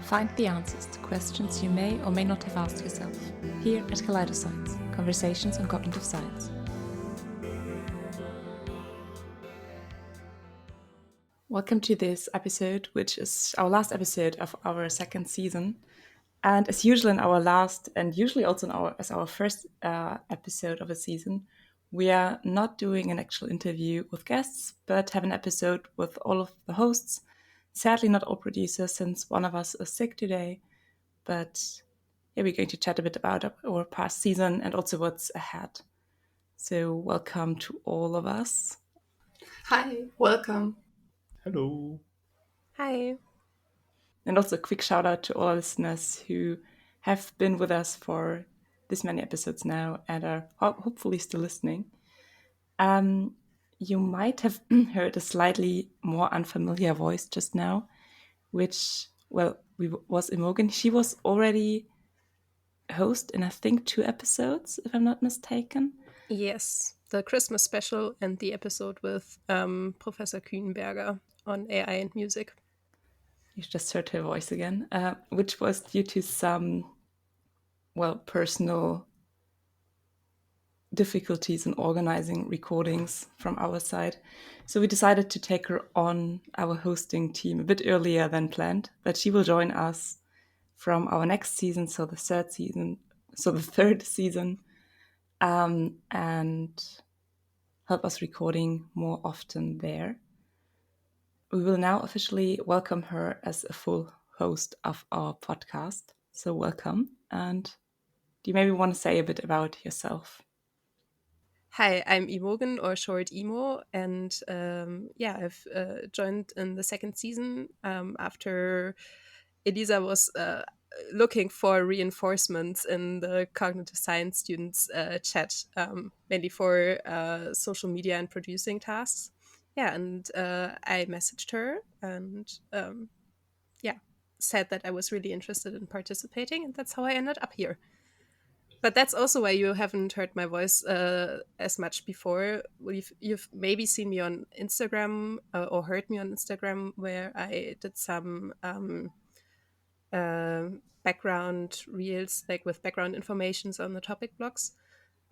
Find the answers to questions you may or may not have asked yourself, here at Kaleidoscience, Conversations on Cognitive Science. Welcome to this episode, which is our last episode of our second season. And as usual in our last, and usually also as our first episode of a season, we are not doing an actual interview with guests, but have an episode with all of the hosts. Sadly, not all producers, since one of us is sick today. But yeah, we're going to chat a bit about our past season and also what's ahead. So welcome to all of us. Hi, welcome. Hello. Hi. And also a quick shout out to all our listeners who have been with us for this many episodes now and are hopefully still listening. You might have heard a slightly more unfamiliar voice just now, which, was Imogen. She was already host in, I think, 2 episodes, if I'm not mistaken. Yes, the Christmas special and the episode with Professor Kühnberger on AI and music. You just heard her voice again, which was due to some, personal difficulties in organizing recordings from our side. So we decided to take her on our hosting team a bit earlier than planned, but she will join us from our next season, so the third season, and help us recording more often there. We will now officially welcome her as a full host of our podcast. So welcome. And do you maybe want to say a bit about yourself? Hi, I'm Imogen, or short Imo, and I've joined in the second season after Elisa was looking for reinforcements in the cognitive science students chat, mainly for social media and producing tasks. Yeah, and I messaged her and said that I was really interested in participating, and that's how I ended up here. But that's also why you haven't heard my voice as much before. You've maybe seen me on Instagram or heard me on Instagram, where I did some background reels, like with background informations on the topic blogs.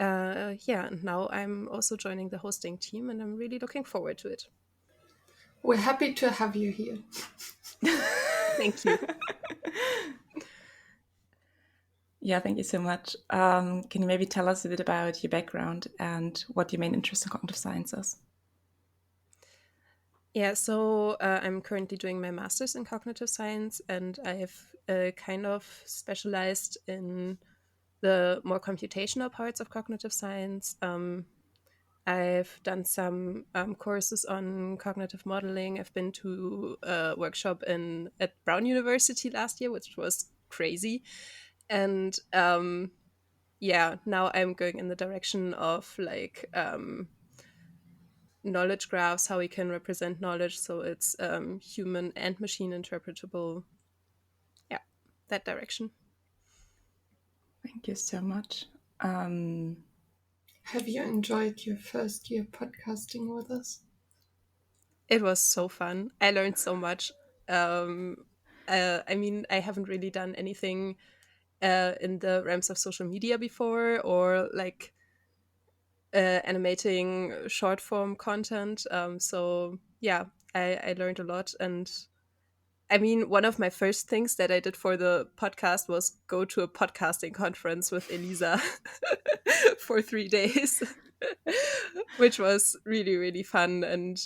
And now I'm also joining the hosting team, and I'm really looking forward to it. We're happy to have you here. Thank you. Yeah, thank you so much. Can you maybe tell us a bit about your background and what your main interest in cognitive science is? Yeah, so I'm currently doing my master's in cognitive science, and I've kind of specialized in the more computational parts of cognitive science. I've done some courses on cognitive modeling. I've been to a workshop at Brown University last year, which was crazy. And now I'm going in the direction of knowledge graphs, how we can represent knowledge so it's human and machine interpretable. Yeah, that direction. Thank you so much. Have you enjoyed your first year podcasting with us? It was so fun. I learned so much. I haven't really done anything in the realms of social media before, or like animating short form content. I learned a lot. And I mean, one of my first things that I did for the podcast was go to a podcasting conference with Elisa for 3 days, which was really, really fun. And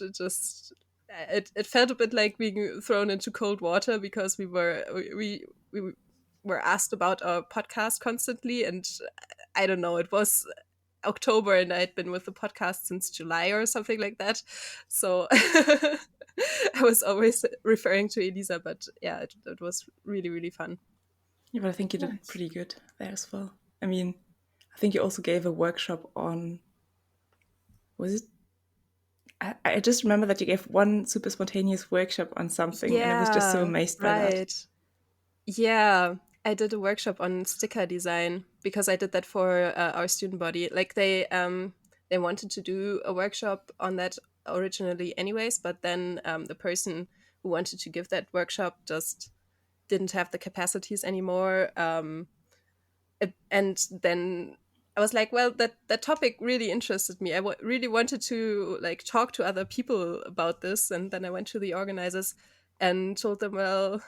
it felt a bit like being thrown into cold water, because we were asked about our podcast constantly. And I don't know, it was October and I had been with the podcast since July or something like that. So I was always referring to Elisa, but yeah, it was really, really fun. Yeah, but I think you did pretty good there as well. I mean, I think you also gave a workshop on, was it? I just remember that you gave one super spontaneous workshop on something, and I was just so amazed by that. Yeah, I did a workshop on sticker design because I did that for our student body. Like they wanted to do a workshop on that originally anyways, but then the person who wanted to give that workshop just didn't have the capacities anymore. And then I was like, well, that topic really interested me. I really wanted to like talk to other people about this. And then I went to the organizers and told them, well,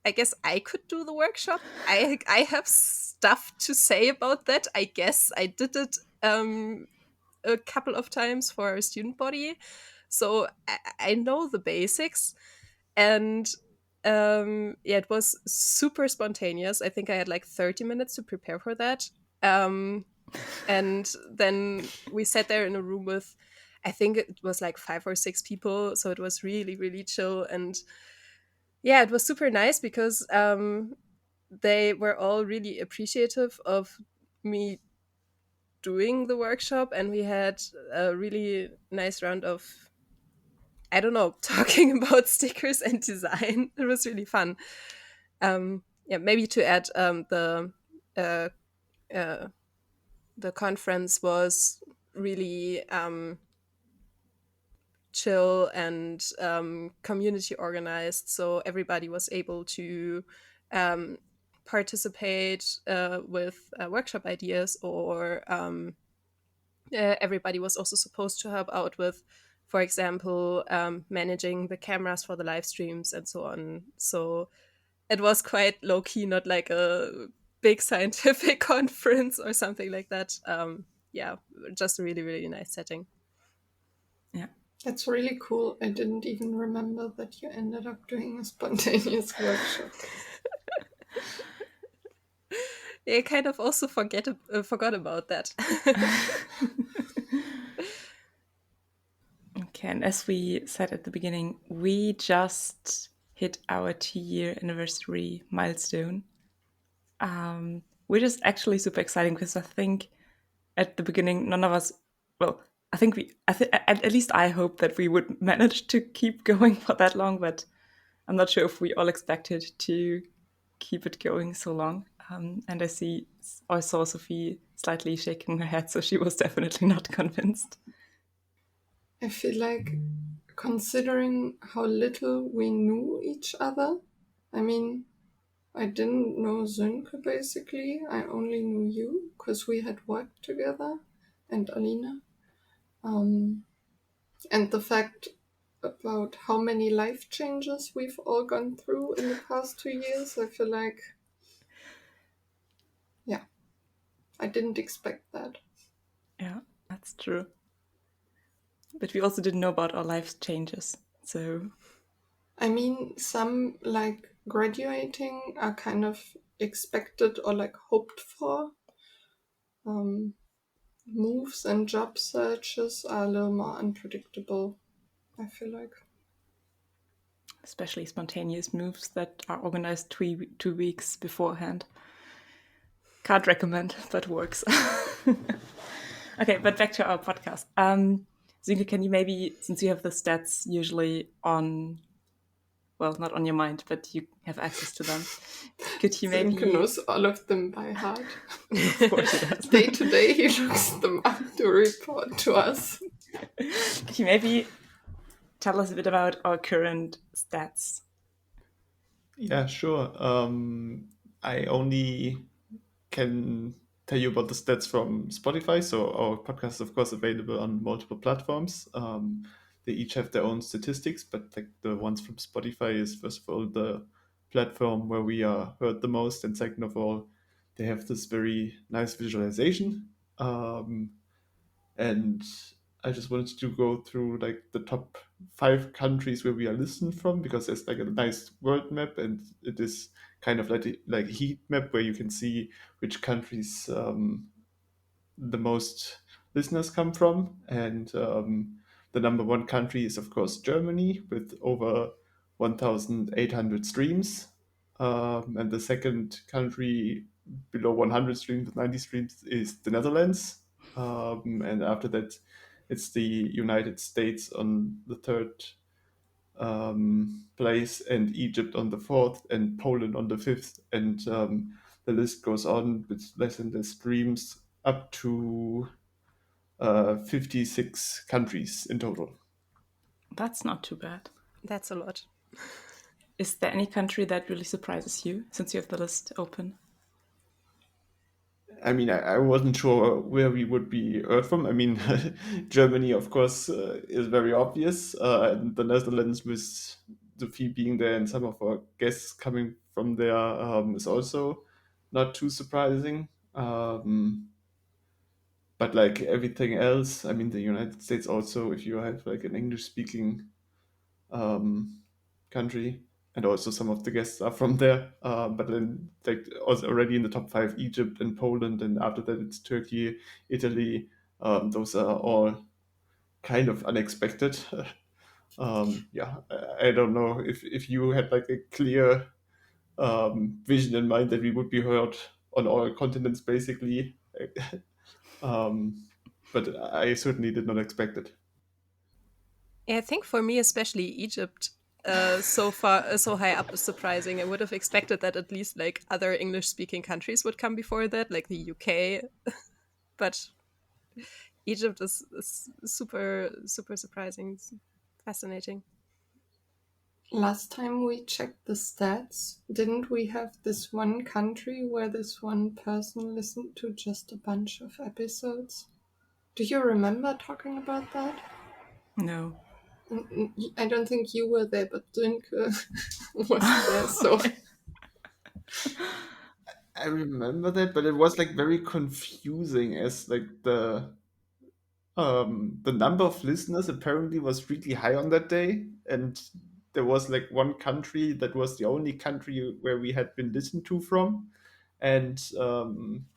I guess I could do the workshop. I have stuff to say about that. I guess I did it a couple of times for our student body, so I know the basics. And yeah, it was super spontaneous. I think I had like 30 minutes to prepare for that. And then we sat there in a room with, I think it was like 5 or 6 people, so it was really really chill. And yeah, it was super nice because they were all really appreciative of me doing the workshop, and we had a really nice round of, I don't know, talking about stickers and design. It was really fun. Yeah, maybe to add, uh, uh, the conference was really chill and community organized, so everybody was able to um, participate with workshop ideas, or everybody was also supposed to help out with, for example, managing the cameras for the live streams and so on. So it was quite low key, not like a big scientific conference or something like that. Yeah, just a really, really nice setting. Yeah. That's really cool. I didn't even remember that you ended up doing a spontaneous workshop. I kind of also forgot about that. Okay, and as we said at the beginning, we just hit our 2-year anniversary milestone, which is actually super exciting because I think at the beginning, none of us, well, I think at least I hope that we would manage to keep going for that long, but I'm not sure if we all expected to keep it going so long. And I saw Sophie slightly shaking her head, so she was definitely not convinced. I feel like, considering how little we knew each other, I mean, I didn't know Sönke basically. I only knew you because we had worked together, and Alina. And the fact about how many life changes we've all gone through in the past 2 years, I feel like, yeah, I didn't expect that. Yeah, that's true. But we also didn't know about our life changes. So, I mean, some like graduating are kind of expected or like hoped for. Moves and job searches are a little more unpredictable, I feel like. especially spontaneous moves that are organized 2 weeks beforehand. Can't recommend, but works. Okay, but back to our podcast. Sönke, can you maybe, since you have the stats usually on, well, not on your mind, but you have access to them, could you maybe... Sönke knows all of them by heart. Of course he does. Day to day, he looks them up to report to us. Could you maybe tell us a bit about our current stats? Yeah, sure. I only can tell you about the stats from Spotify. So our podcast is, of course, available on multiple platforms. They each have their own statistics, but like the ones from Spotify is, first of all, the platform where we are heard the most, and second of all, they have this very nice visualization. And I just wanted to go through like the top 5 countries where we are listened from, because there's like a nice world map, and it is kind of like a heat map where you can see which countries the most listeners come from. And the number 1 country is, of course, Germany, with over 1,800 streams. And the second country below 100 streams, with 90 streams, is the Netherlands. And after that, it's the United States on the third place, and Egypt on the fourth, and Poland on the fifth. And the list goes on with less and less streams, up to 56 countries in total. That's not too bad. That's a lot. Is there any country that really surprises you since you have the list open? I mean, I wasn't sure where we would be heard from. I mean, Germany, of course, is very obvious, and the Netherlands, with Sophie being there and some of our guests coming from there, is also not too surprising. But like everything else, I mean, the United States also, if you have like an English-speaking um, country, and also some of the guests are from there. But then, like, also already in the top five, Egypt and Poland, and after that it's Turkey, Italy. Those are all kind of unexpected. Yeah, I don't know if you had like a clear vision in mind that we would be heard on all continents, basically. But I certainly did not expect it. Yeah, I think for me, especially Egypt, so high up is surprising. I would have expected that at least like other English-speaking countries would come before that, like the UK. But Egypt is super surprising. It's fascinating. Last time we checked the stats, didn't we have this one country where this one person listened to just a bunch of episodes? Do you remember talking about that? No. I don't think you were there, but Sönke was there, so I remember that, but it was like very confusing as like the number of listeners apparently was really high on that day, and there was like one country that was the only country where we had been listened to from, and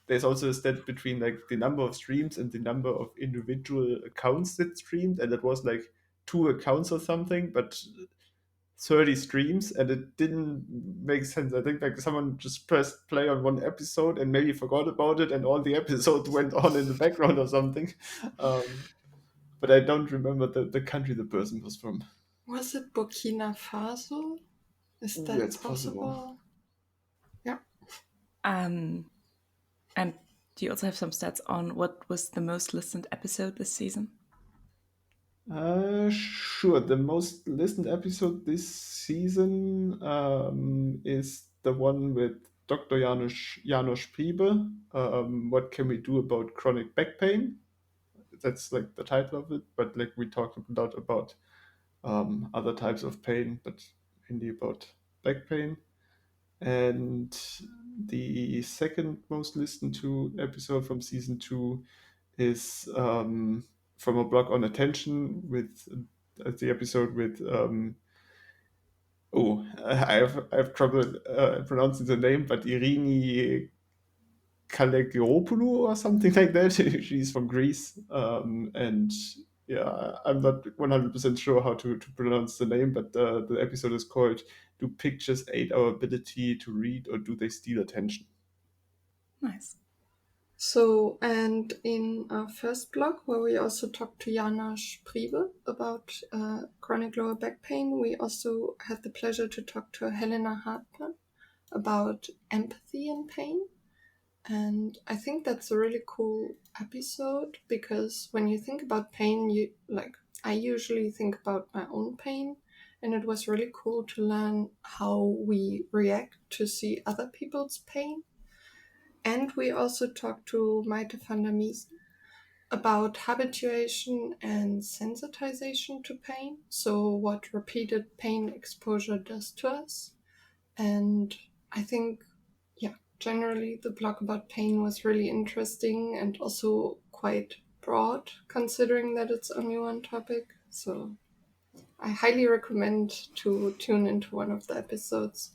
there's also a stat between like the number of streams and the number of individual accounts that streamed, and it was like two accounts or something, but 30 streams, and it didn't make sense. I think like someone just pressed play on one episode and maybe forgot about it, and all the episodes went on in the background or something. Um, but I don't remember the country the person was from. was it Burkina Faso? Is Ooh, that it's possible. possible? Yeah. And do you also have some stats on what was the most listened episode this season? Sure. The most listened episode this season is the one with Dr. Janusz Priebe. What can we do about chronic back pain? That's like the title of it. But like we talked a lot about other types of pain, but mainly about back pain. And the second most listened to episode from season two is from a blog on attention with the episode with I have trouble pronouncing the name, but Irini Kalegiropoulou or something like that. She's from Greece, and yeah, I'm not 100% sure how to pronounce the name, but the episode is called "Do Pictures Aid Our Ability to Read, or Do They Steal Attention?" Nice. So, and in our first blog, where we also talked to Janusz Priebe about chronic lower back pain, we also had the pleasure to talk to Helena Hartmann about empathy in pain. And I think that's a really cool episode because when you think about pain, I usually think about my own pain, and it was really cool to learn how we react to see other people's pain. And we also talked to Maite van der Mies about habituation and sensitization to pain. So, what repeated pain exposure does to us. And I think, yeah, generally the blog about pain was really interesting and also quite broad, considering that it's only one topic. So, I highly recommend to tune into one of the episodes.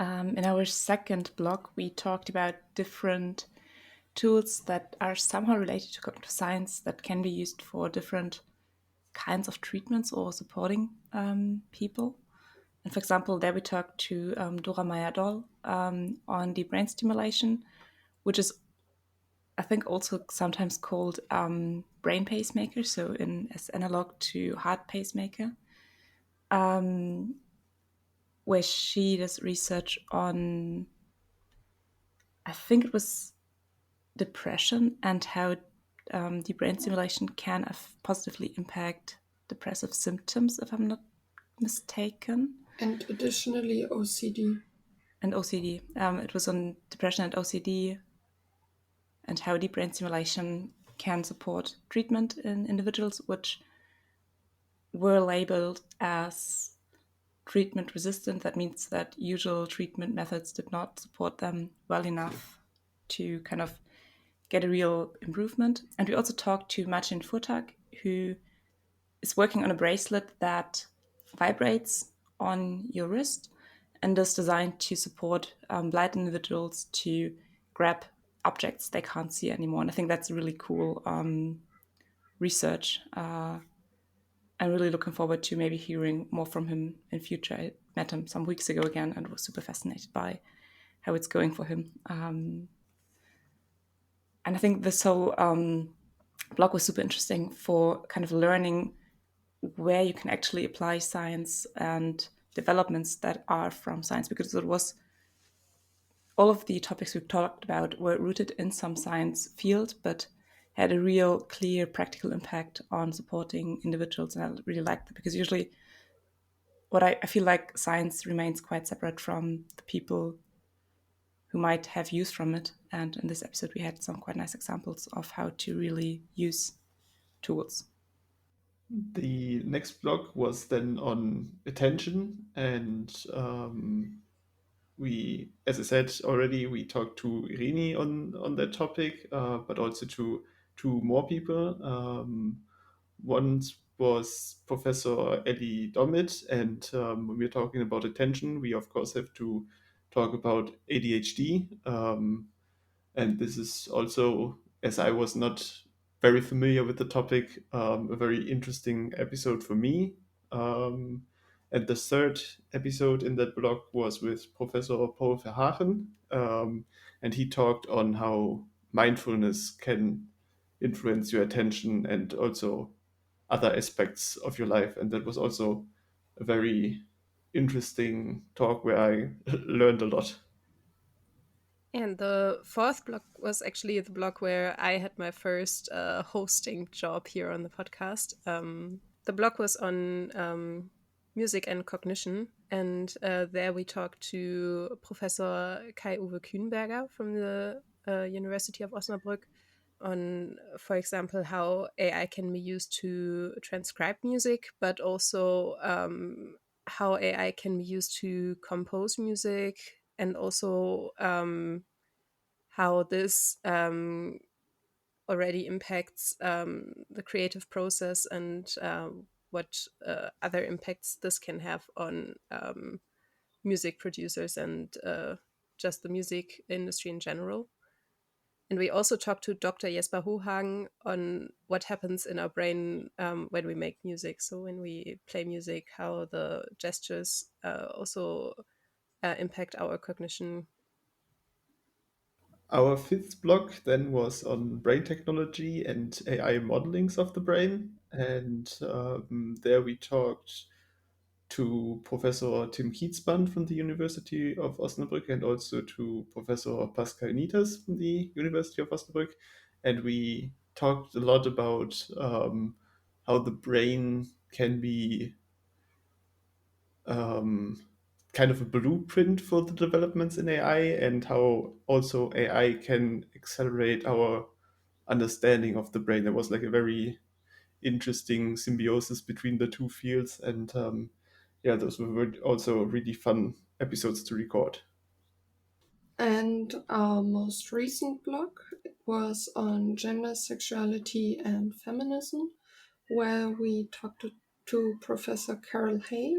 In our second blog, we talked about different tools that are somehow related to cognitive science that can be used for different kinds of treatments or supporting people. And for example, there we talked to Dora Meyer-Doll on the brain stimulation, which is, I think, also sometimes called brain pacemaker, so as analog to heart pacemaker, where she does research on, I think it was depression and how the brain stimulation can positively impact depressive symptoms, if I'm not mistaken. And additionally, OCD. And OCD. It was on depression and OCD and how deep brain stimulation can support treatment in individuals which were labeled as treatment resistant. That means that usual treatment methods did not support them well enough to kind of get a real improvement. And we also talked to Martin Furtak, who is working on a bracelet that vibrates on your wrist and is designed to support blind individuals to grab objects they can't see anymore. And I think that's really cool research. I'm really looking forward to maybe hearing more from him in future. I met him some weeks ago again and was super fascinated by how it's going for him. And I think this whole blog was super interesting for kind of learning where you can actually apply science and developments that are from science, because it was all of the topics we talked about were rooted in some science field, but had a real clear practical impact on supporting individuals. And I really liked that, because usually what I feel like science remains quite separate from the people who might have use from it. And in this episode, we had some quite nice examples of how to really use tools. The next block was then on attention, and we, as I said already, we talked to Irini on that topic, but also to two more people. One was Professor Ellie Domit, and when we're talking about attention, we of course have to talk about ADHD. And this is also, as I was not very familiar with the topic, a very interesting episode for me. Um, and the third episode in that blog was with Professor Paul Verhagen, and he talked on how mindfulness can influence your attention and also other aspects of your life. And that was also a very interesting talk where I learned a lot. And the fourth block was actually the block where I had my first hosting job here on the podcast. The block was on music and cognition, and there we talked to Professor Kai-Uwe Kühnberger from the University of Osnabrück on, for example, how AI can be used to transcribe music, but also how AI can be used to compose music, and also how this already impacts the creative process, and what other impacts this can have on music producers and just the music industry in general. And we also talked to Dr. Jesper Hohang on what happens in our brain when we make music. So when we play music, how the gestures also impact our cognition. Our fifth block then was on brain technology and AI modelings of the brain. And there we talked to Professor Tim Kietzband from the University of Osnabrück and also to Professor Pascal Nitas from the University of Osnabrück. And we talked a lot about how the brain can be um, kind of a blueprint for the developments in AI, and how also AI can accelerate our understanding of the brain. There was like a very interesting symbiosis between the two fields, and yeah, those were also really fun episodes to record. And our most recent blog was on gender, sexuality, and feminism, where we talked to Professor Carol Hay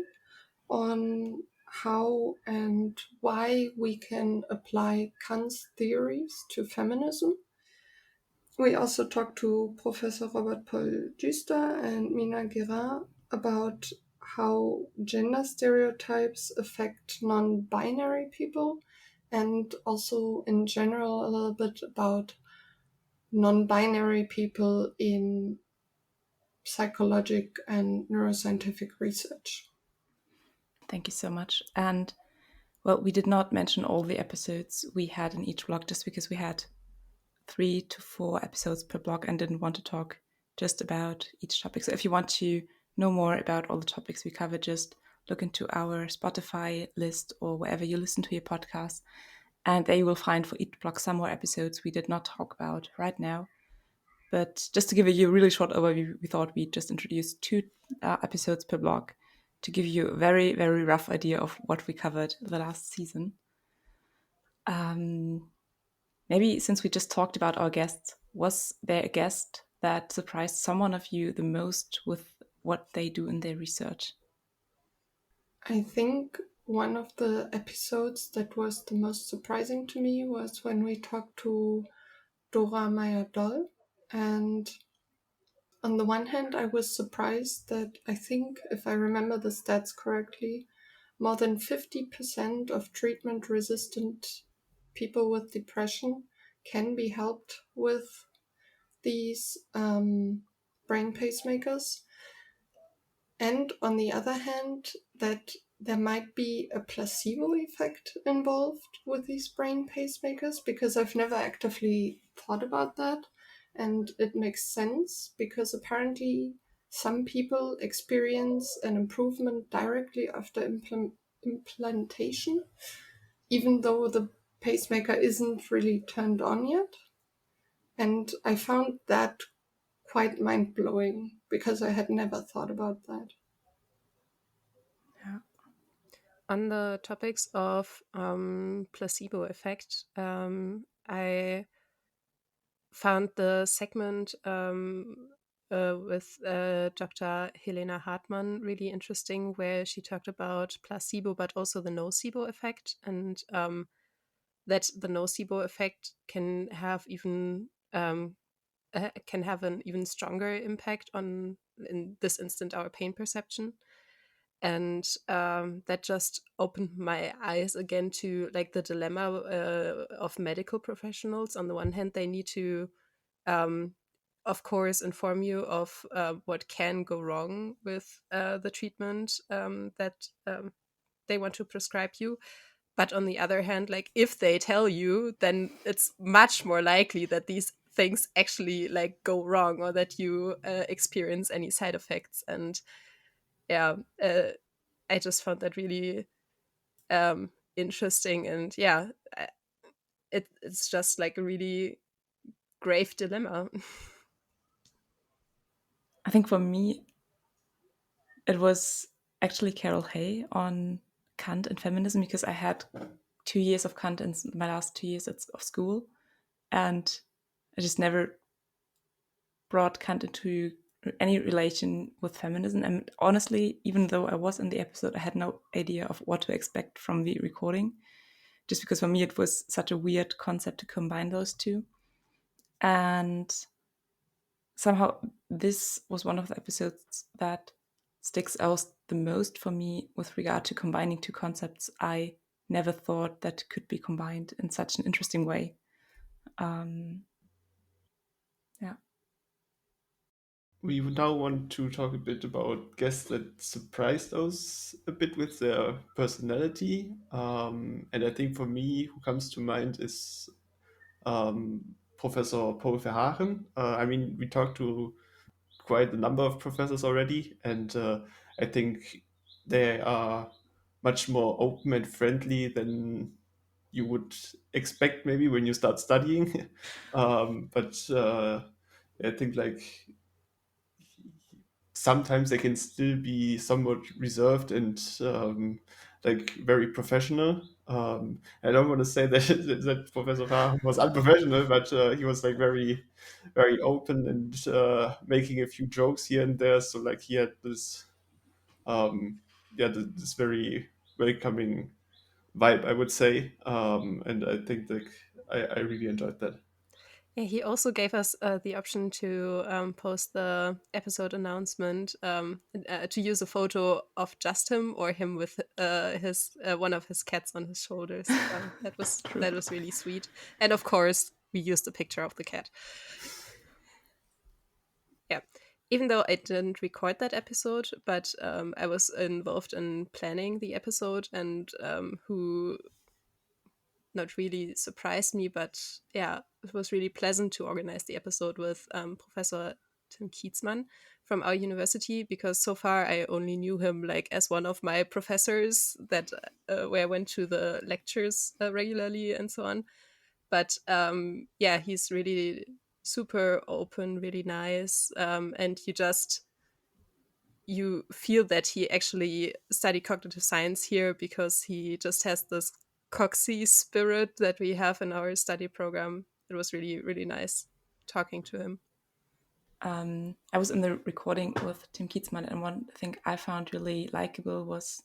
on how and why we can apply Kant's theories to feminism. We also talked to Professor Robert Paul Duster and Mina Guérin about how gender stereotypes affect non-binary people, and also in general a little bit about non-binary people in psychologic and neuroscientific research. Thank you so much. And well, we did not mention all the episodes we had in each blog just because we had 3 to 4 episodes per blog and didn't want to talk just about each topic. So if you want to know more about all the topics we covered, just look into our Spotify list or wherever you listen to your podcast, and there you will find for each blog some more episodes we did not talk about right now. But just to give you a really short overview, we thought we'd just introduce 2 episodes per blog to give you a very, very rough idea of what we covered the last season. Maybe since we just talked about our guests, was there a guest that surprised someone of you the most with what they do in their research? I think one of the episodes that was the most surprising to me was when we talked to Dora Meyer-Doll. And on the one hand, I was surprised that I think, if I remember the stats correctly, more than 50% of treatment-resistant people with depression can be helped with these brain pacemakers. And on the other hand, that there might be a placebo effect involved with these brain pacemakers, because I've never actively thought about that. And it makes sense because apparently some people experience an improvement directly after implantation, even though the pacemaker isn't really turned on yet. And I found that quite mind-blowing because I had never thought about that. Yeah. On the topics of placebo effect, I found the segment with Dr. Helena Hartmann really interesting, where she talked about placebo, but also the nocebo effect, and that the nocebo effect can have an even stronger impact on, in this instant, our pain perception. And that just opened my eyes again to like the dilemma of medical professionals. On the one hand, they need to of course inform you of what can go wrong with the treatment that they want to prescribe you. But on the other hand, like if they tell you, then it's much more likely that these things actually like go wrong, or that you experience any side effects. And yeah, I just found that really interesting. And yeah, it's just like a really grave dilemma. I think for me, it was actually Carol Hay on Kant and feminism, because I had 2 years of Kant in my last 2 years of school, and I just never brought Kant into any relation with feminism. And honestly, even though I was in the episode, I had no idea of what to expect from the recording, just because for me it was such a weird concept to combine those two. And somehow this was one of the episodes that sticks out the most for me with regard to combining 2 concepts I never thought that could be combined in such an interesting way. Yeah. We now want to talk a bit about guests that surprised us a bit with their personality. And I think for me, who comes to mind is Professor Paul Verhagen. I mean, we talked to quite a number of professors already, and I think they are much more open and friendly than you would expect maybe when you start studying. But I think like sometimes they can still be somewhat reserved and like very professional. I don't want to say that that Professor Farr was unprofessional, but he was like very, very open and making a few jokes here and there. So like he had this, this very welcoming vibe, I would say, and I think like I really enjoyed that. Yeah, he also gave us the option to post the episode announcement, to use a photo of just him or him with his one of his cats on his shoulders. True. That was really sweet. And of course, we used a picture of the cat. Yeah. Even though I didn't record that episode, but I was involved in planning the episode, and who not really surprised me, but yeah, it was really pleasant to organize the episode with Professor Tim Kietzmann from our university, because so far I only knew him like as one of my professors that where I went to the lectures regularly and so on. But yeah, he's really super open, really nice, and you feel that he actually studied cognitive science here because he just has this coxy spirit that we have in our study program. It was really, really nice talking to him. I was in the recording with Tim Kietzmann, and one thing I found really likable was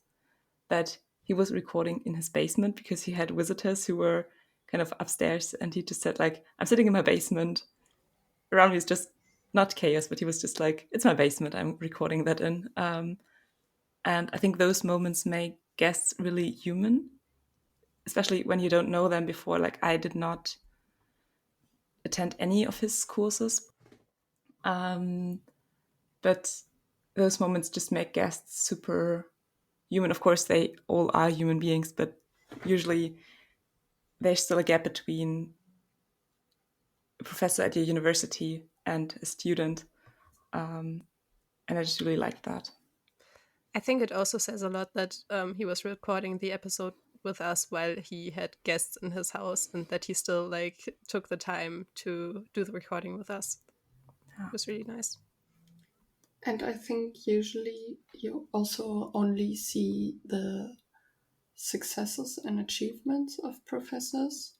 that he was recording in his basement because he had visitors who were kind of upstairs, and he just said, like, I'm sitting in my basement. Around me is just not chaos, but he was just like, it's my basement, I'm recording that in. And I think those moments make guests really human, especially when you don't know them before. Like, I did not attend any of his courses, but those moments just make guests super human. Of course, they all are human beings, but usually there's still a gap between a professor at your university and a student. And I just really like that. I think it also says a lot that he was recording the episode with us while he had guests in his house, and that he still like took the time to do the recording with us. It was really nice. And I think usually you also only see the successes and achievements of professors.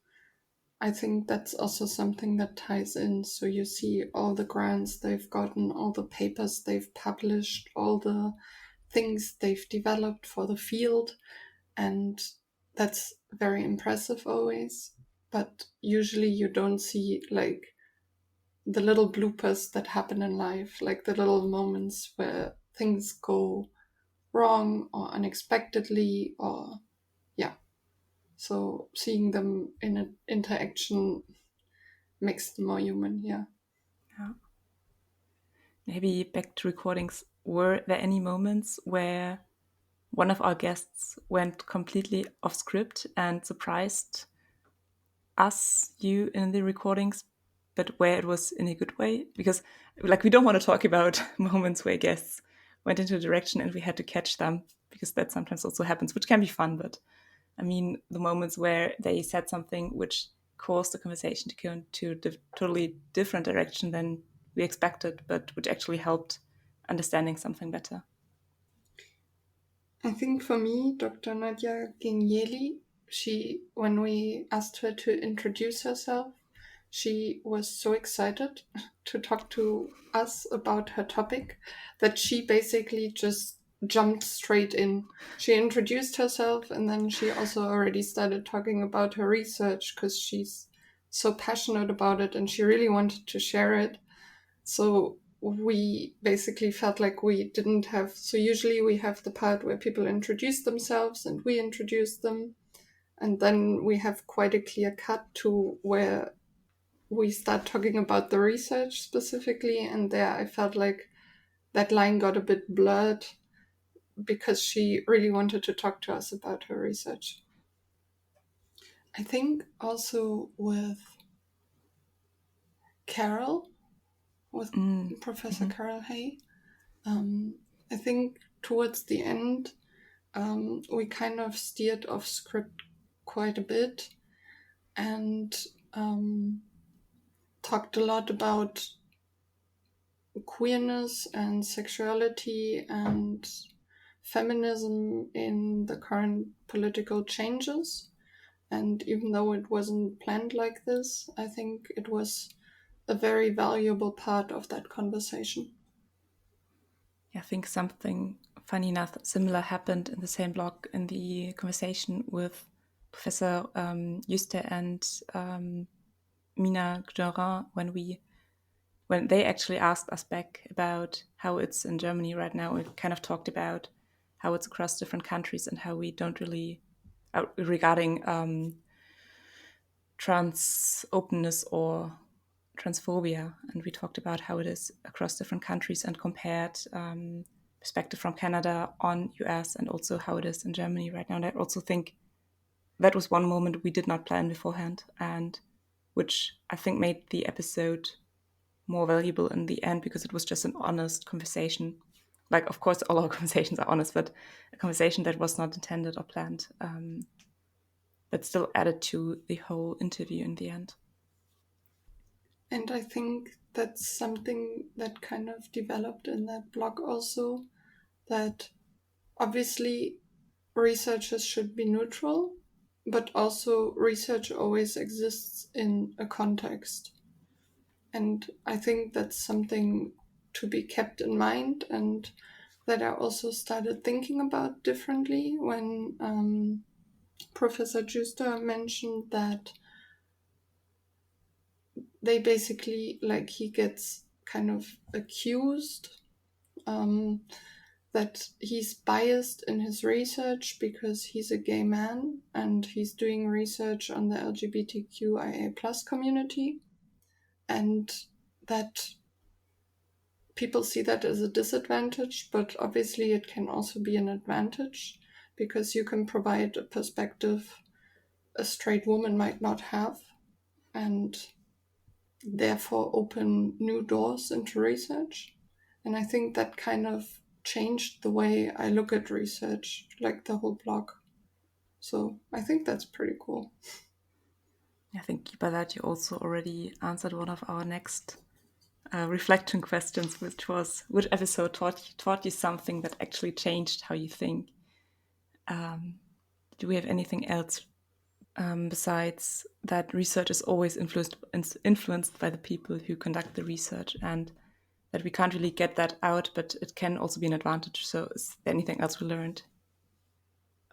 I think that's also something that ties in. So you see all the grants they've gotten, all the papers they've published, all the things they've developed for the field. And that's very impressive always. But usually you don't see like the little bloopers that happen in life, like the little moments where things go wrong or unexpectedly, or yeah. So seeing them in an interaction makes them more human, yeah. Maybe back to recordings. Were there any moments where one of our guests went completely off script and surprised us, you, in the recordings, but where it was in a good way? Because, like, we don't want to talk about moments where guests went into a direction and we had to catch them, because that sometimes also happens, which can be fun. But I mean, the moments where they said something which caused the conversation to go into a totally different direction than we expected, but which actually helped understanding something better. I think for me, Dr. Nadia Genieli, when we asked her to introduce herself, she was so excited to talk to us about her topic that she basically just jumped straight in. She introduced herself, and then she also already started talking about her research because she's so passionate about it and she really wanted to share it. So we basically felt like we didn't have, so usually we have the part where people introduce themselves and we introduce them. And then we have quite a clear cut to where we start talking about the research specifically. And there I felt like that line got a bit blurred because she really wanted to talk to us about her research. I think also with Carol, with Professor Carol Hay, I think towards the end, we kind of steered off script quite a bit and talked a lot about queerness and sexuality and feminism in the current political changes. And even though it wasn't planned like this, I think it was a very valuable part of that conversation. I think something funny enough similar happened in the same block in the conversation with Professor Juste and Mina Gjorin when they actually asked us back about how it's in Germany right now. We kind of talked about how it's across different countries and how we don't really regarding trans openness or transphobia, and we talked about how it is across different countries and compared perspective from Canada on US and also how it is in Germany right now. And I also think that was one moment we did not plan beforehand, and which I think made the episode more valuable in the end because it was just an honest conversation. Like, of course, all our conversations are honest, but a conversation that was not intended or planned, that still added to the whole interview in the end. And I think that's something that kind of developed in that blog also, that obviously researchers should be neutral, but also research always exists in a context. And I think that's something to be kept in mind, and that I also started thinking about differently when Professor Juster mentioned that they basically, like, he gets kind of accused that he's biased in his research because he's a gay man and he's doing research on the LGBTQIA plus community, and that people see that as a disadvantage, but obviously it can also be an advantage because you can provide a perspective a straight woman might not have, and therefore open new doors into research. And I think that kind of changed the way I look at research, like the whole blog. So I think that's pretty cool. I think by that you also already answered one of our next reflection questions, which was which episode taught you something that actually changed how you think. Do we have anything else besides that research is always influenced by the people who conduct the research, and that we can't really get that out, but it can also be an advantage? So is there anything else we learned?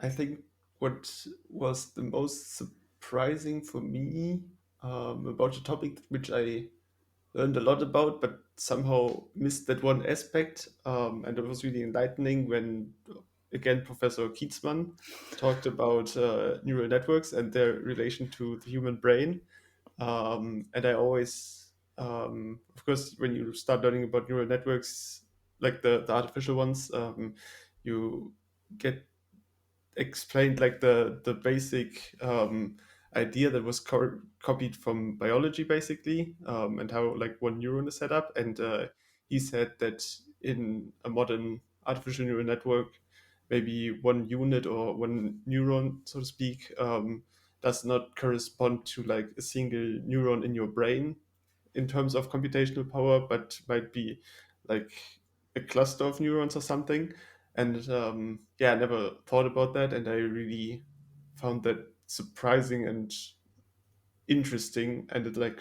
I think what was the most surprising for me about the topic, which I learned a lot about, but somehow missed that one aspect, and it was really enlightening when, again, Professor Kietzmann talked about neural networks and their relation to the human brain. And I always, of course, when you start learning about neural networks, like the artificial ones, you get explained like the basic idea that was copied from biology basically, and how like one neuron is set up. And he said that in a modern artificial neural network, maybe one unit or one neuron, so to speak, does not correspond to like a single neuron in your brain in terms of computational power, but might be like a cluster of neurons or something. And yeah, I never thought about that, and I really found that surprising and interesting, and it like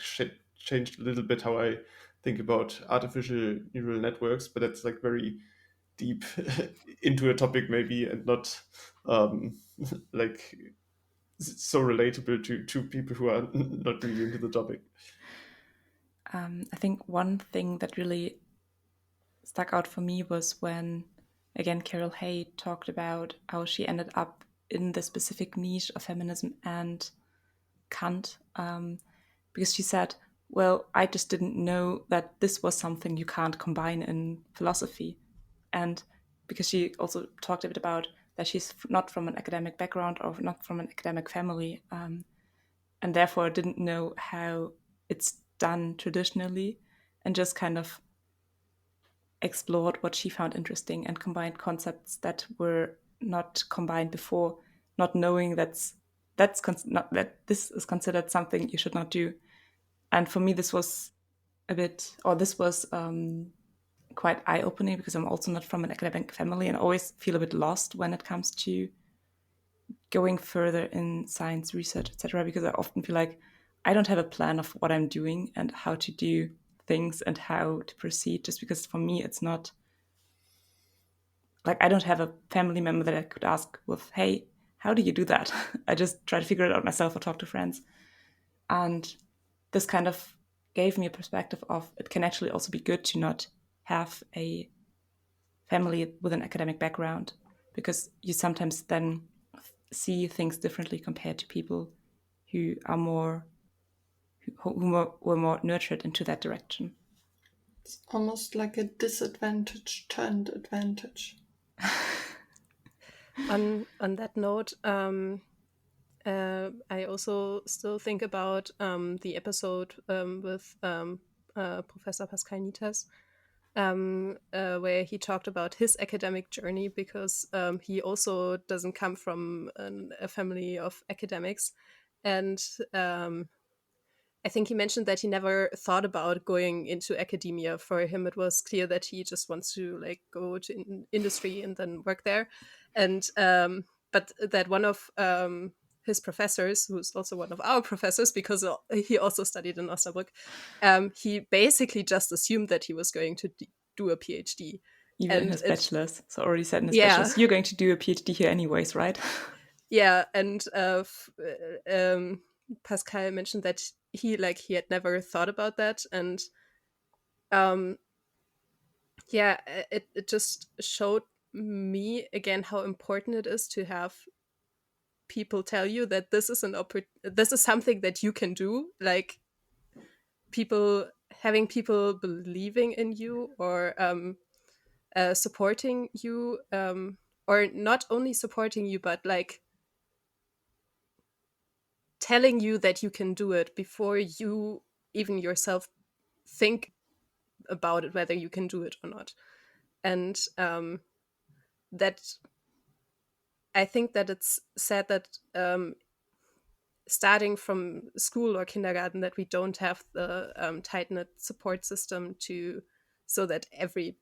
changed a little bit how I think about artificial neural networks. But it's like very deep into a topic maybe, and not um, like so relatable to people who are not really into the topic. I think one thing that really stuck out for me was when, again, Carol Hay talked about how she ended up in the specific niche of feminism and Kant, because she said, well, I just didn't know that this was something you can't combine in philosophy. And because she also talked a bit about that she's not from an academic background or not from an academic family, and therefore didn't know how it's done traditionally, and just kind of explored what she found interesting and combined concepts that were not combined before, not knowing not that this is considered something you should not do. And for me, this was quite eye-opening because I'm also not from an academic family and always feel a bit lost when it comes to going further in science research, etc. Because I often feel like I don't have a plan of what I'm doing and how to do things and how to proceed, just because for me it's not like I don't have a family member that I could ask with, hey, how do you do that? I just try to figure it out myself or talk to friends. And this kind of gave me a perspective of it can actually also be good to not have a family with an academic background, because you sometimes then see things differently compared to people who are were more nurtured into that direction. It's almost like a disadvantage turned advantage. On that note, I also still think about the episode with Professor Pascal Nitas, where he talked about his academic journey, because he also doesn't come from a family of academics. And I think he mentioned that he never thought about going into academia. For him, it was clear that he just wants to like go to industry and then work there. And but that one of his professors, who's also one of our professors, because he also studied in Osnabrück, he basically just assumed that he was going to do a PhD. Even in And his bachelor's. So already said in his Yeah. bachelor's, you're going to do a PhD here anyways, right? Yeah, and Pascal mentioned that he had never thought about that, and yeah, it just showed me again how important it is to have people tell you that this is this is something that you can do, like having people believing in you, or supporting you, or not only supporting you, but like telling you that you can do it before you even yourself think about it, whether you can do it or not. And that I think that it's sad that starting from school or kindergarten, that we don't have the tight-knit support system so that every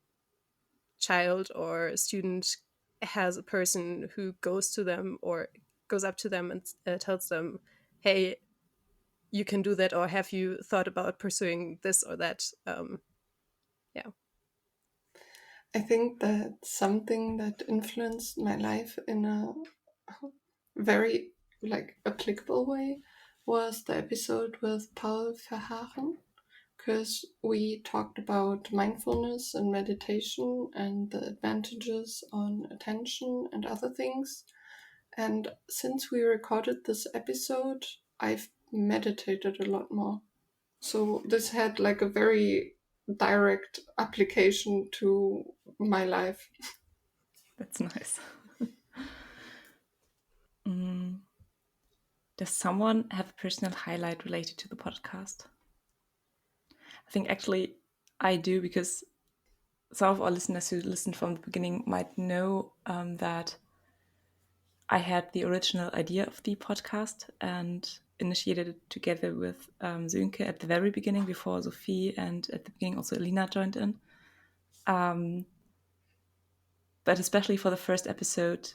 child or student has a person who goes to them or goes up to them and tells them, hey, you can do that, or have you thought about pursuing this or that? Yeah. I think that something that influenced my life in a very applicable way was the episode with Paul Verhagen, because we talked about mindfulness and meditation and the advantages on attention and other things. And since we recorded this episode, I've meditated a lot more. So this had like a very direct application to my life. That's nice. Does someone have a personal highlight related to the podcast? I think actually I do, because some of our listeners who listened from the beginning might know that I had the original idea of the podcast and initiated it together with Sönke at the very beginning, before Sophie, and at the beginning also Elina joined in. But especially for the first episode,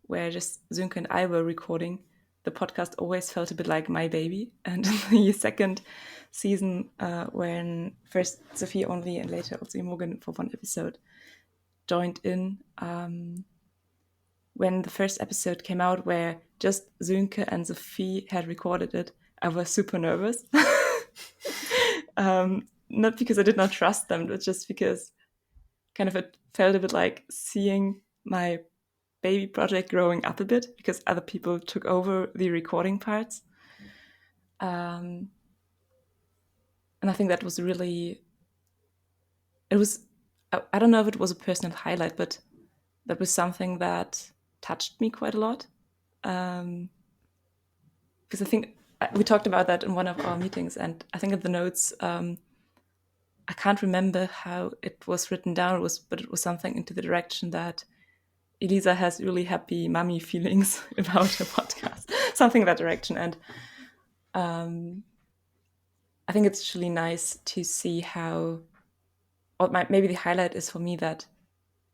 where just Sönke and I were recording, the podcast always felt a bit like my baby. And in the second season, when first Sophie only and later also Imogen for one episode joined in, when the first episode came out where just Sönke and Sophie had recorded it, I was super nervous. Not because I did not trust them, but just because kind of it felt a bit like seeing my baby project growing up a bit, because other people took over the recording parts. And I think that was really, I don't know if it was a personal highlight, but that was something that touched me quite a lot. Because I think we talked about that in one of our meetings, and I think in the notes, I can't remember how it was written down, but it was something into the direction that Elisa has really happy mummy feelings about her podcast, something in that direction. And I think it's really nice to see how, or maybe the highlight is for me that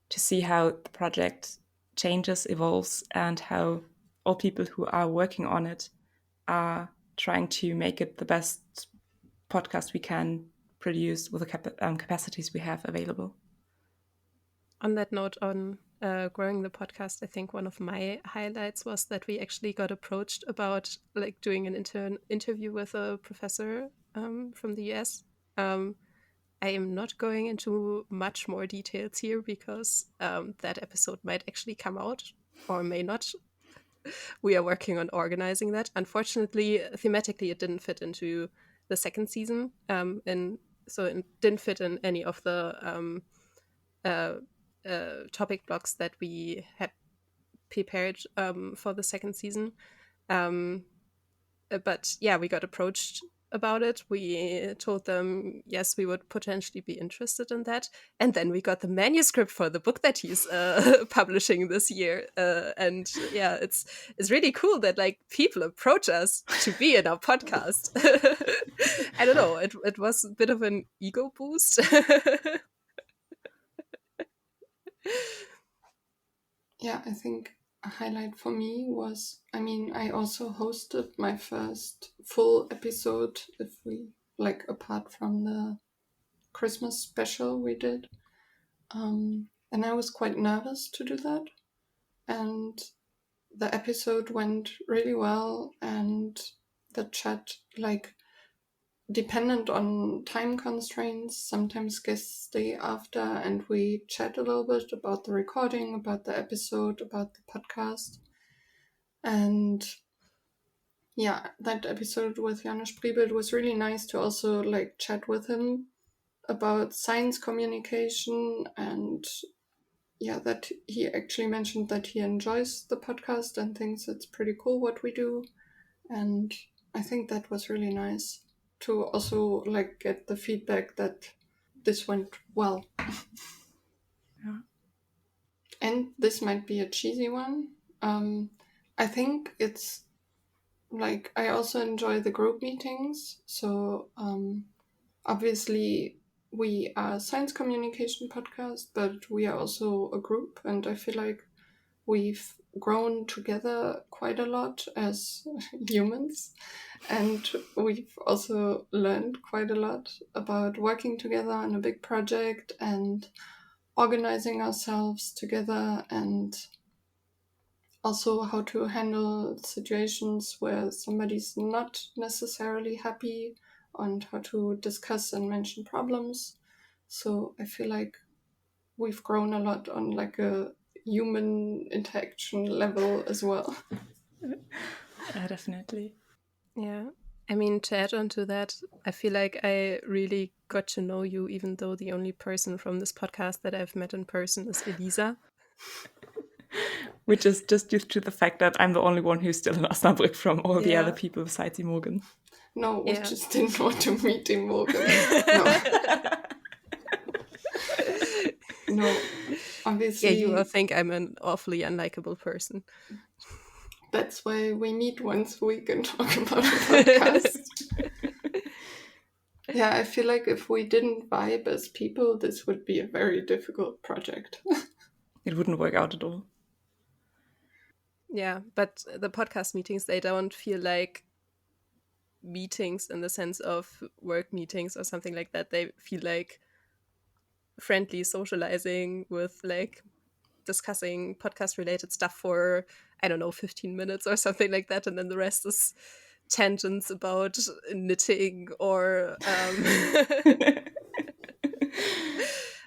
to see how the project changes, evolves, and how all people who are working on it are trying to make it the best podcast we can produce with the capacities we have available. On that note, on growing the podcast, I think one of my highlights was that we actually got approached about like doing an interview with a professor from the US. I am not going into much more details here, because that episode might actually come out or may not. We are working on organizing that. Unfortunately, thematically, it didn't fit into the second season, so it didn't fit in any of the topic blocks that we had prepared for the second season. But yeah, we got approached about it. We told them, yes, we would potentially be interested in that. And then we got the manuscript for the book that he's publishing this year. And yeah, it's really cool that like people approach us to be in our podcast. I don't know. It was a bit of an ego boost. Yeah, I think a highlight for me was, I also hosted my first full episode, if we like, apart from the Christmas special we did. And I was quite nervous to do that. And the episode went really well, and the chat, like, dependent on time constraints, sometimes guests stay after and we chat a little bit about the recording, about the episode, about the podcast. And yeah, that episode with Janusz Priebelt was really nice to also like chat with him about science communication. And yeah, that he actually mentioned that he enjoys the podcast and thinks it's pretty cool what we do. And I think that was really nice to also like get the feedback that this went well. Yeah. And this might be a cheesy one. I think it's like, I also enjoy the group meetings. So obviously we are a science communication podcast, but we are also a group, and I feel like we've grown together quite a lot as humans, and we've also learned quite a lot about working together on a big project and organizing ourselves together, and also how to handle situations where somebody's not necessarily happy, and how to discuss and mention problems. So I feel like we've grown a lot on like a human interaction level as well. Yeah, definitely. Yeah. I mean, to add on to that, I feel like I really got to know you, even though the only person from this podcast that I've met in person is Elisa. Which is just due to the fact that I'm the only one who's still in Osnabrück from all the Yeah. other people besides Imogen. No, we Yeah. just didn't want to meet Imogen. No, obviously. Yeah, you will think I'm an awfully unlikable person. That's why we meet once a week and talk about a podcast. Yeah, I feel like if we didn't vibe as people, this would be a very difficult project. It wouldn't work out at all. Yeah, but the podcast meetings, they don't feel like meetings in the sense of work meetings or something like that. They feel like friendly socializing with like discussing podcast related stuff for, I don't know, 15 minutes or something like that, and then the rest is tangents about knitting or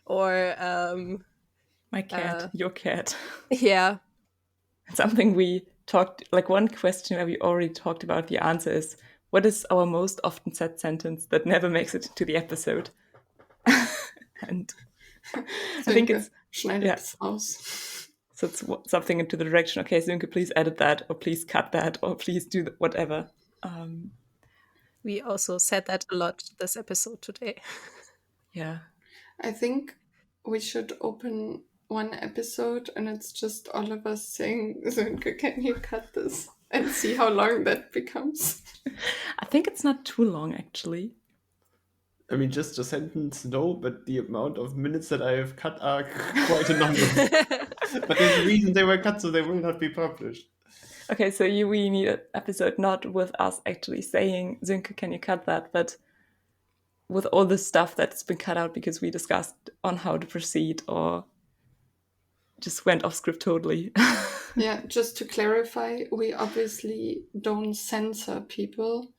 or My cat, your cat. yeah. Something we talked, like one question where we already talked about the answer is, what is our most often said sentence that never makes it into the episode? And I think it's schneidet es aus. So it's something into the direction, okay, Sönke, please edit that, or please cut that, or please do whatever. We also said that a lot this episode today. Yeah. I think we should open one episode and it's just all of us saying, Sönke, can you cut this? And see how long that becomes. I think it's not too long, actually. I mean, just a sentence, no, but the amount of minutes that I have cut are quite a number. But there's a reason they were cut, so they will not be published. Okay, so we need an episode not with us actually saying, Sönke, can you cut that, but with all the stuff that's been cut out because we discussed on how to proceed or just went off script totally. Yeah, just to clarify, we obviously don't censor people,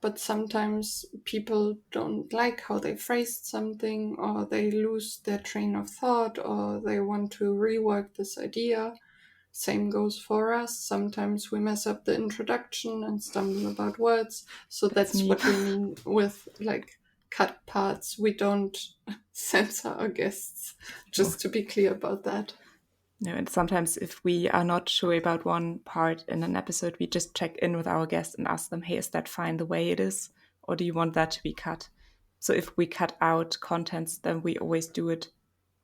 but sometimes people don't like how they phrased something, or they lose their train of thought, or they want to rework this idea. Same goes for us. Sometimes we mess up the introduction and stumble about words. So that's what we mean with like cut parts. We don't censor our guests, just to be clear about that. No, and sometimes if we are not sure about one part in an episode, we just check in with our guest and ask them, hey, is that fine the way it is? or do you want that to be cut? So if we cut out contents, then we always do it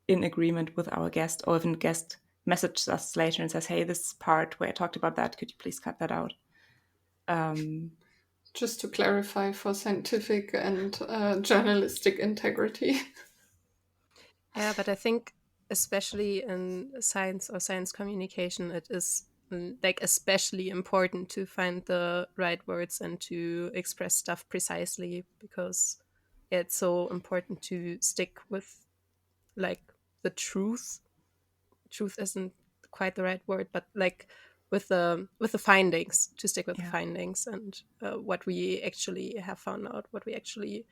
in agreement with our guest, or even guest messages us later and says, hey, this part where I talked about that, could you please cut that out? Just to clarify, for scientific and journalistic integrity. Yeah, but I think especially in science or science communication, it is like especially important to find the right words and to express stuff precisely, because it's so important to stick with like the truth. Truth isn't quite the right word, but like with the findings, to stick with the Yeah. findings and what we actually have found out, what we actually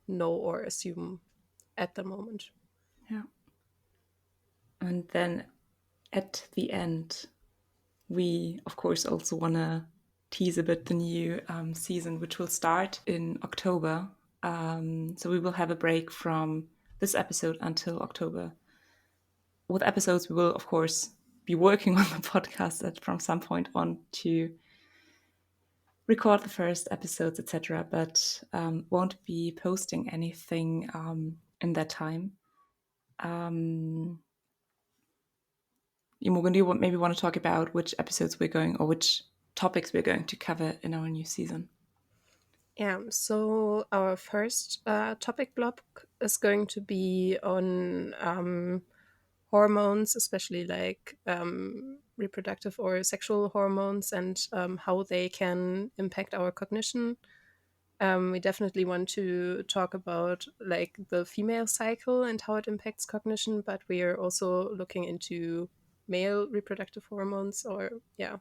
know or assume at the moment. Yeah. And then at the end, we, of course, also want to tease a bit the new season, which will start in October. So we will have a break from this episode until October. With episodes, we will, of course, be working on the podcast from some point on to record the first episodes, etc., but won't be posting anything in that time. Imogen, do you maybe want to talk about which episodes we're going, or which topics we're going to cover in our new season? Yeah, so our first topic block is going to be on hormones, especially like reproductive or sexual hormones, and how they can impact our cognition. We definitely want to talk about like the female cycle and how it impacts cognition, but we are also looking into male reproductive hormones, or yeah,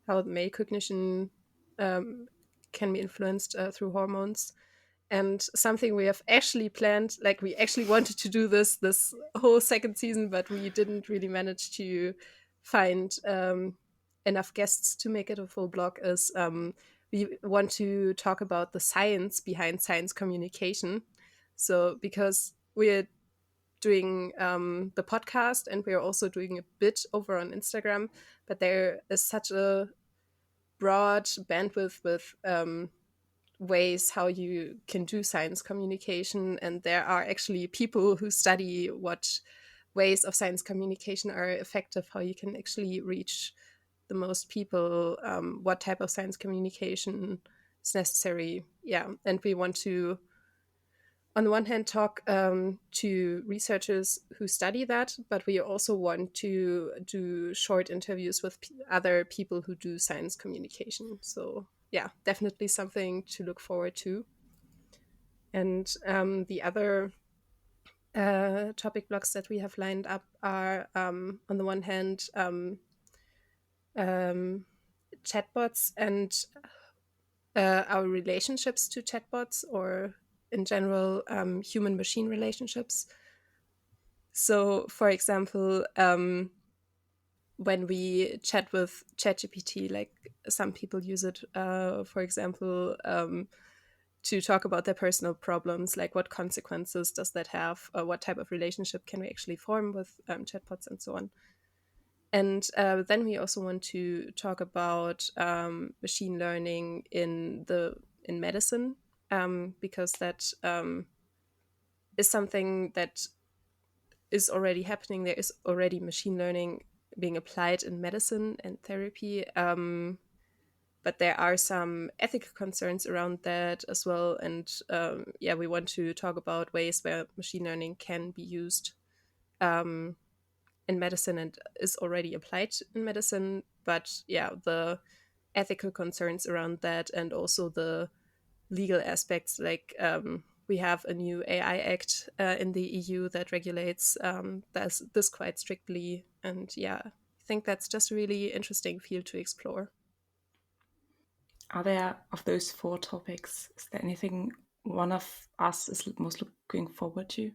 how male cognition can be influenced through hormones. And something we have actually planned, like we actually wanted to do this whole second season, but we didn't really manage to find enough guests to make it a full block, is we want to talk about the science behind science communication. So because we're doing the podcast and we're also doing a bit over on Instagram, but there is such a broad bandwidth with ways how you can do science communication, and there are actually people who study what ways of science communication are effective, how you can actually reach the most people, what type of science communication is necessary. Yeah, and we want to on the one hand talk to researchers who study that, but we also want to do short interviews with other people who do science communication. So yeah, definitely something to look forward to. And the other topic blocks that we have lined up are on the one hand chatbots and our relationships to chatbots, or in general human machine relationships. So, for example, when we chat with ChatGPT, like some people use it, for example, to talk about their personal problems, like what consequences does that have, what type of relationship can we actually form with chatbots, and so on. And then we also want to talk about machine learning in medicine, because that is something that is already happening. There is already machine learning being applied in medicine and therapy, but there are some ethical concerns around that as well. And yeah, we want to talk about ways where machine learning can be used in medicine and is already applied in medicine. But yeah, the ethical concerns around that, and also the legal aspects, like we have a new AI Act in the EU that regulates this quite strictly. And yeah, I think that's just a really interesting field to explore. Are there, of those four topics, is there anything one of us is most looking forward to?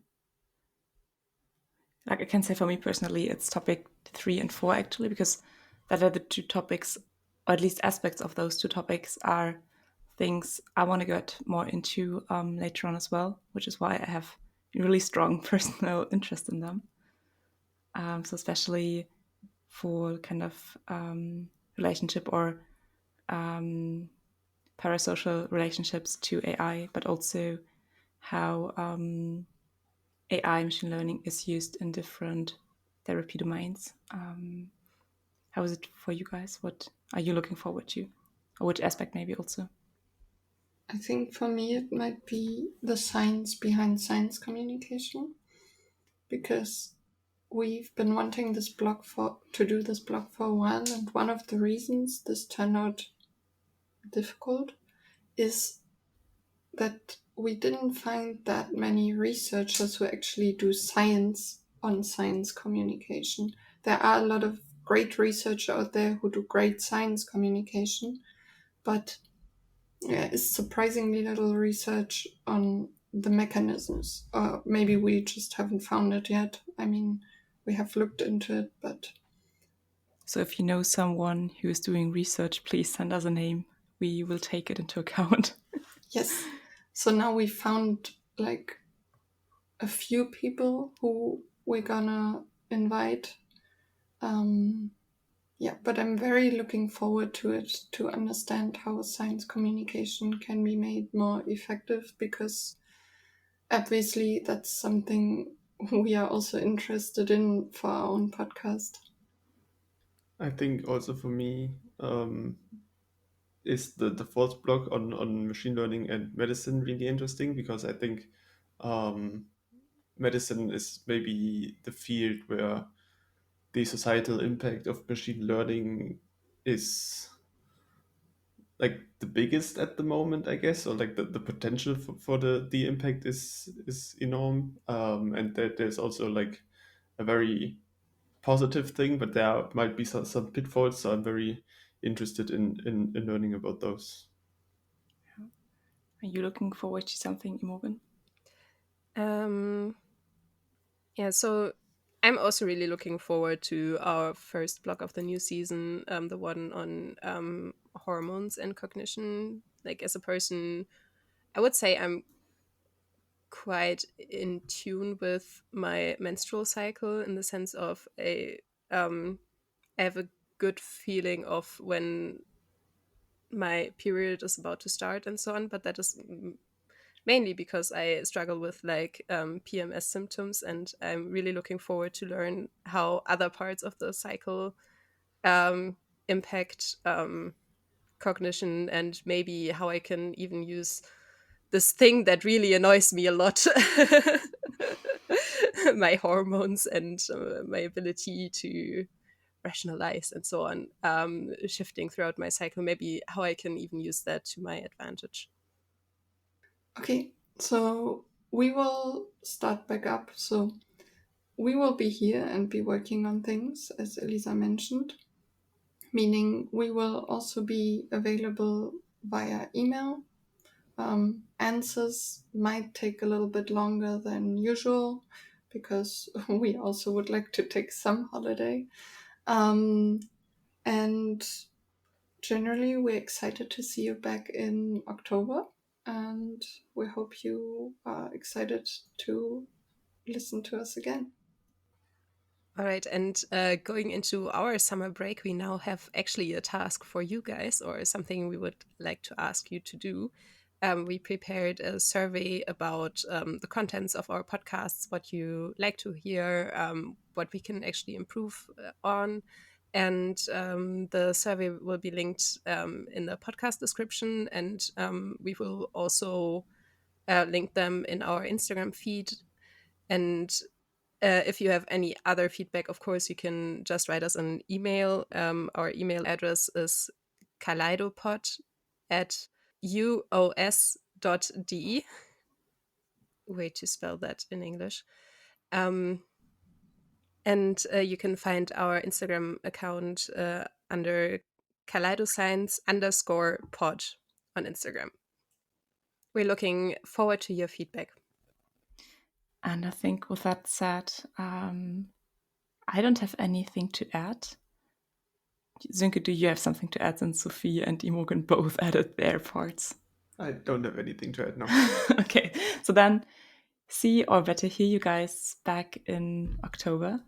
Like I can say for me personally, it's topic 3 and 4 actually, because that are the two topics, or at least aspects of those two topics are things I want to get more into later on as well, which is why I have a really strong personal interest in them. So especially for kind of relationship or parasocial relationships to AI, but also how AI machine learning is used in different therapy domains. How is it for you guys? What are you looking forward to? Or which aspect maybe also? I think for me it might be the science behind science communication, because we've been wanting to do this blog for a while, and one of the reasons this turned out difficult is that we didn't find that many researchers who actually do science on science communication. There are a lot of great researchers out there who do great science communication, but it's surprisingly little research on the mechanisms. Or maybe we just haven't found it yet. I mean, we have looked into it, but... So if you know someone who is doing research, please send us a name. We will take it into account. Yes. So now we found like a few people who we're gonna invite. But I'm very looking forward to it, to understand how science communication can be made more effective, because obviously that's something we are also interested in for our own podcast. I think also for me is the fourth block on machine learning and medicine really interesting, because I think medicine is maybe the field where the societal impact of machine learning is like the biggest at the moment, I guess, or like the potential for the impact is enormous. And that there's also like a very positive thing, but there might be some pitfalls. So I'm very interested in learning about those. Are you looking forward to something, Imogen? Yeah, so I'm also really looking forward to our first block of the new season, the one on hormones and cognition. Like, as a person, I would say I'm quite in tune with my menstrual cycle, in the sense of I have a good feeling of when my period is about to start and so on, but that is mainly because I struggle with like PMS symptoms, and I'm really looking forward to learn how other parts of the cycle impact cognition, and maybe how I can even use this thing that really annoys me a lot, my hormones and my ability to rationalize and so on, shifting throughout my cycle, maybe how I can even use that to my advantage. Okay, so we will start back up. So we will be here and be working on things, as Elisa mentioned, meaning we will also be available via email. Answers might take a little bit longer than usual, because we also would like to take some holiday. And generally, we're excited to see you back in October, and we hope you are excited to listen to us again. All right, and going into our summer break, we now have actually a task for you guys, or something we would like to ask you to do. We prepared a survey about the contents of our podcasts, what you like to hear, what we can actually improve on. And the survey will be linked in the podcast description, and we will also link them in our Instagram feed. And if you have any other feedback, of course, you can just write us an email. Our email address is kaleidopod@uos.de. Way to spell that in English. And you can find our Instagram account under kaleidoscience_pod on Instagram. We're looking forward to your feedback. And I think with that said, I don't have anything to add. Sönke, do you have something to add, since Sophie and Imogen both added their parts? I don't have anything to add now. Okay, so then see, or better hear you guys back in October.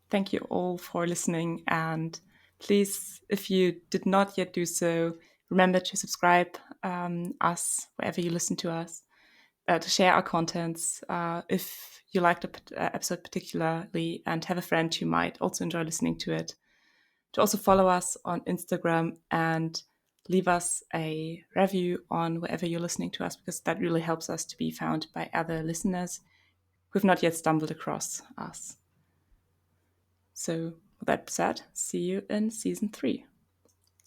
Thank you all for listening, and please, if you did not yet do so, Remember to subscribe us wherever you listen to us, to share our contents if you liked the episode particularly and have a friend who might also enjoy listening to it. To also follow us on Instagram and leave us a review on wherever you're listening to us, because that really helps us to be found by other listeners who've not yet stumbled across us. So with that said, see you in season 3.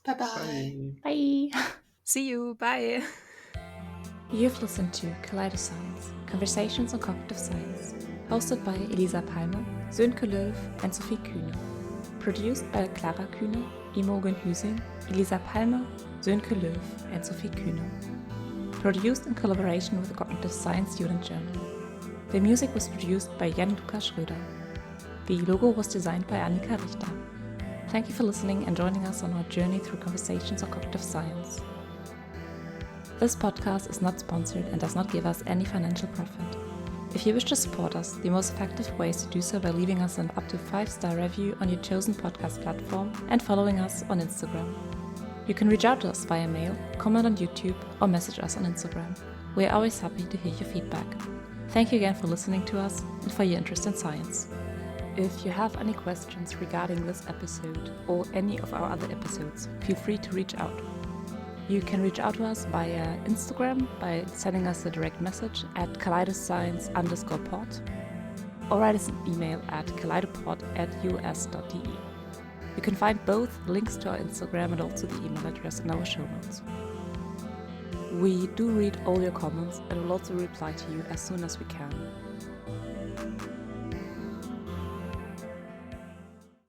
Bye-bye. Bye. See you. Bye. You've listened to Science, Conversations on Cognitive Science, hosted by Elisa Palme, Sönke Lülf, and Sophie Kühne. Produced by Clara Kühne, Imogen Hüsing, Elisa Palme, Sönke Lülf, and Sophie Kühne. Produced in collaboration with the Cognitive Science Student Journal. The music was produced by Jan-Luca Schröder. The logo was designed by Annika Richter. Thank you for listening and joining us on our journey through conversations on cognitive science. This podcast is not sponsored and does not give us any financial profit. If you wish to support us, the most effective way is to do so by leaving us an up to 5-star review on your chosen podcast platform and following us on Instagram. You can reach out to us via mail, comment on YouTube, or message us on Instagram. We are always happy to hear your feedback. Thank you again for listening to us and for your interest in science. If you have any questions regarding this episode or any of our other episodes, feel free to reach out. You can reach out to us via Instagram by sending us a direct message at kaleidoscience_pod or write us an email at kaleidopod@us.de. You can find both links to our Instagram and also the email address in our show notes. We do read all your comments and will also reply to you as soon as we can.